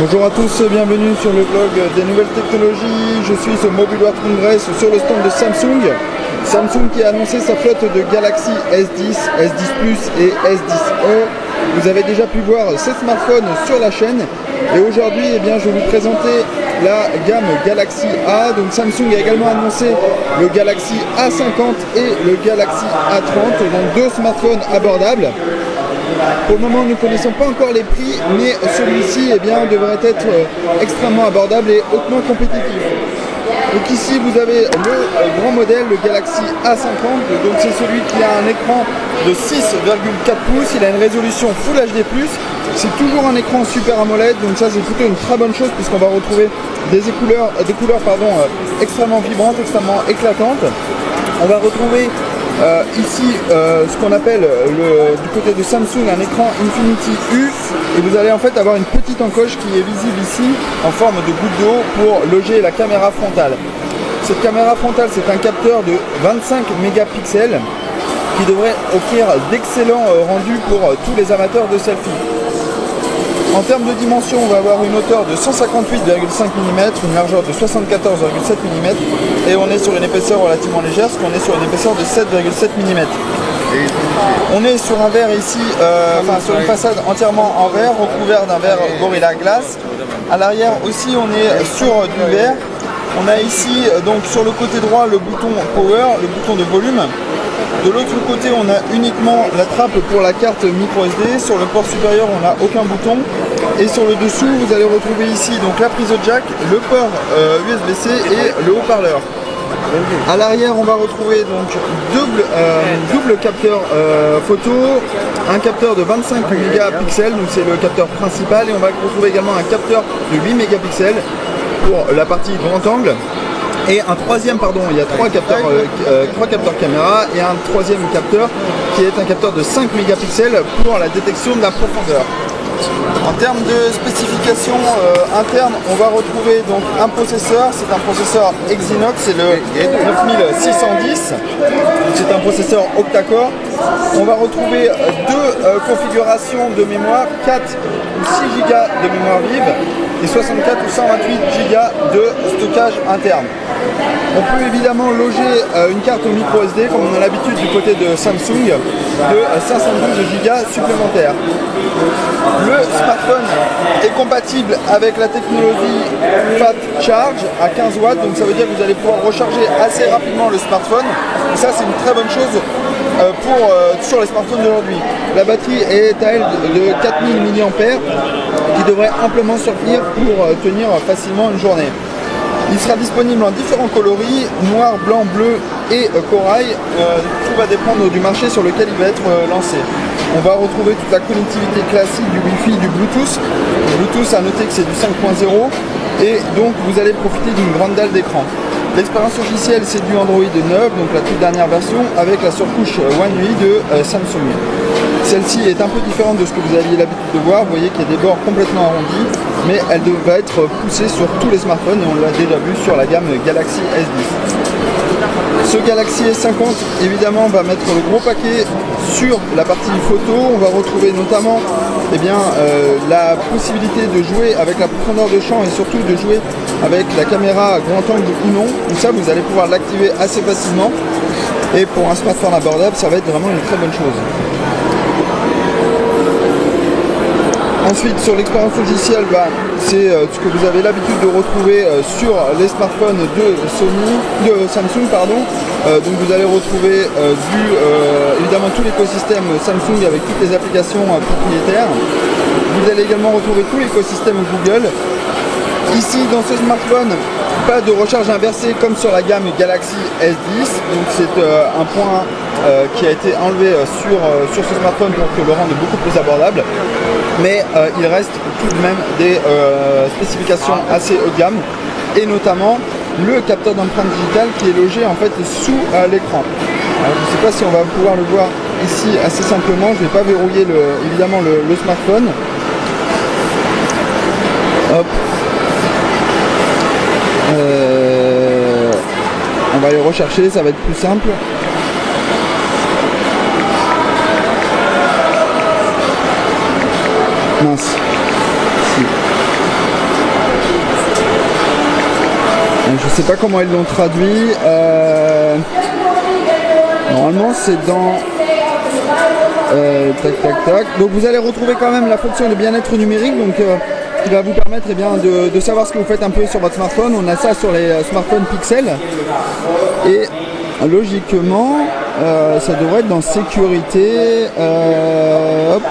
Bonjour à tous, bienvenue sur le blog des nouvelles technologies. Je suis au Mobile World Congress sur le stand de Samsung. Samsung qui a annoncé sa flotte de Galaxy S10, S10 Plus et S10e. Vous avez déjà pu voir ces smartphones sur la chaîne. Et aujourd'hui, je vais vous présenter la gamme Galaxy A. Donc Samsung a également annoncé le Galaxy A50 et le Galaxy A30, donc deux smartphones abordables. Pour le moment, nous ne connaissons pas encore les prix, mais celui-ci devrait être extrêmement abordable et hautement compétitif. Donc ici, vous avez le grand modèle, le Galaxy A50. Donc c'est celui qui a un écran de 6,4 pouces. Il a une résolution Full HD+. C'est toujours un écran Super AMOLED, donc ça c'est plutôt une très bonne chose puisqu'on va retrouver des couleurs extrêmement vibrantes, extrêmement éclatantes. On va retrouver ici ce qu'on appelle du côté de Samsung un écran Infinity U, et vous allez en fait avoir une petite encoche qui est visible ici en forme de goutte d'eau pour loger la caméra frontale. Cette caméra frontale, c'est un capteur de 25 mégapixels qui devrait offrir d'excellents rendus pour tous les amateurs de selfie. En termes de dimension, on va avoir une hauteur de 158,5 mm, une largeur de 74,7 mm et on est sur une épaisseur relativement légère, parce qu'on est sur une épaisseur de 7,7 mm. On est sur un verre ici, sur une façade entièrement en verre, recouvert d'un verre Gorilla Glass. À l'arrière aussi, on est sur du verre. On a ici, donc sur le côté droit, le bouton Power, le bouton de volume. De l'autre côté, on a uniquement la trappe pour la carte micro SD. Sur le port supérieur, on n'a aucun bouton. Et sur le dessous, vous allez retrouver ici donc la prise jack, le port USB-C et le haut-parleur. À l'arrière, on va retrouver donc double capteur photo, un capteur de 25 mégapixels, donc c'est le capteur principal, et on va retrouver également un capteur de 8 mégapixels pour la partie grand angle. Et un troisième, il y a trois capteurs caméra et un troisième capteur qui est un capteur de 5 mégapixels pour la détection de la profondeur. En termes de spécifications internes, on va retrouver donc un processeur, c'est un processeur Exynos, c'est le 9610, c'est un processeur octa-core. On va retrouver deux configurations de mémoire, 4 ou 6 Go de mémoire vive et 64 ou 128 Go de stockage interne. On peut évidemment loger une carte micro SD comme on a l'habitude du côté de Samsung de 512 Go supplémentaires. Le smartphone est compatible avec la technologie Fast Charge à 15 watts, donc ça veut dire que vous allez pouvoir recharger assez rapidement le smartphone. Et ça, c'est une très bonne chose sur les smartphones d'aujourd'hui. La batterie est à elle de 4000 mAh qui devrait amplement suffire pour tenir facilement une journée. Il sera disponible en différents coloris, noir, blanc, bleu et corail. Tout va dépendre du marché sur lequel il va être lancé. On va retrouver toute la connectivité classique du Wi-Fi, du Bluetooth. Le Bluetooth, à noter que c'est du 5.0 et donc vous allez profiter d'une grande dalle d'écran. L'expérience logicielle, c'est du Android 9, donc la toute dernière version, avec la surcouche One UI de Samsung. Celle-ci est un peu différente de ce que vous aviez l'habitude de voir. Vous voyez qu'il y a des bords complètement arrondis, mais elle va être poussée sur tous les smartphones et on l'a déjà vu sur la gamme Galaxy S10. Ce Galaxy S50 évidemment va mettre le gros paquet sur la partie photo. On va retrouver notamment la possibilité de jouer avec la profondeur de champ et surtout de jouer avec la caméra grand angle ou non. Donc ça, vous allez pouvoir l'activer assez facilement, et pour un smartphone abordable, ça va être vraiment une très bonne chose. Ensuite, sur l'expérience logicielle, c'est ce que vous avez l'habitude de retrouver sur les smartphones de Samsung. Donc vous allez retrouver évidemment tout l'écosystème Samsung avec toutes les applications propriétaires. Vous allez également retrouver tout l'écosystème Google. Ici, dans ce smartphone, pas de recharge inversée comme sur la gamme Galaxy S10. Donc c'est un point qui a été enlevé sur ce smartphone pour que le rende beaucoup plus abordable. Mais il reste tout de même des spécifications assez haut de gamme, et notamment le capteur d'empreinte digitale qui est logé en fait sous l'écran. Alors, je ne sais pas si on va pouvoir le voir ici assez simplement. Je ne vais pas verrouiller évidemment le smartphone. Hop. On va aller rechercher, ça va être plus simple. Mince. Si. Je sais pas comment ils l'ont traduit. Normalement c'est dans tac tac tac. Donc vous allez retrouver quand même la fonction de bien-être numérique, donc qui va vous permettre de savoir ce que vous faites un peu sur votre smartphone. On a ça sur les smartphones Pixel et logiquement ça devrait être dans sécurité. Hop.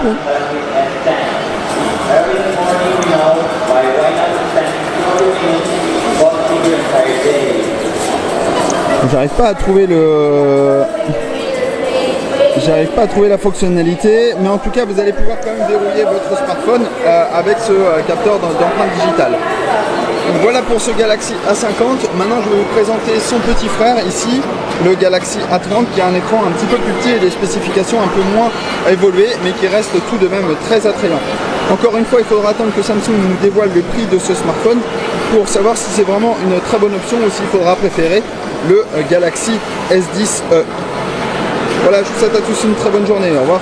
J'arrive pas à trouver la fonctionnalité, mais en tout cas vous allez pouvoir quand même verrouiller votre smartphone avec ce capteur d'empreinte digitale. Donc voilà pour ce Galaxy A50. Maintenant je vais vous présenter son petit frère ici, le Galaxy A30, qui a un écran un petit peu plus petit et des spécifications un peu moins évoluées, mais qui reste tout de même très attrayant. Encore une fois, il faudra attendre que Samsung nous dévoile le prix de ce smartphone pour savoir si c'est vraiment une très bonne option ou s'il faudra préférer le Galaxy S10e. Voilà, je vous souhaite à tous une très bonne journée. Au revoir.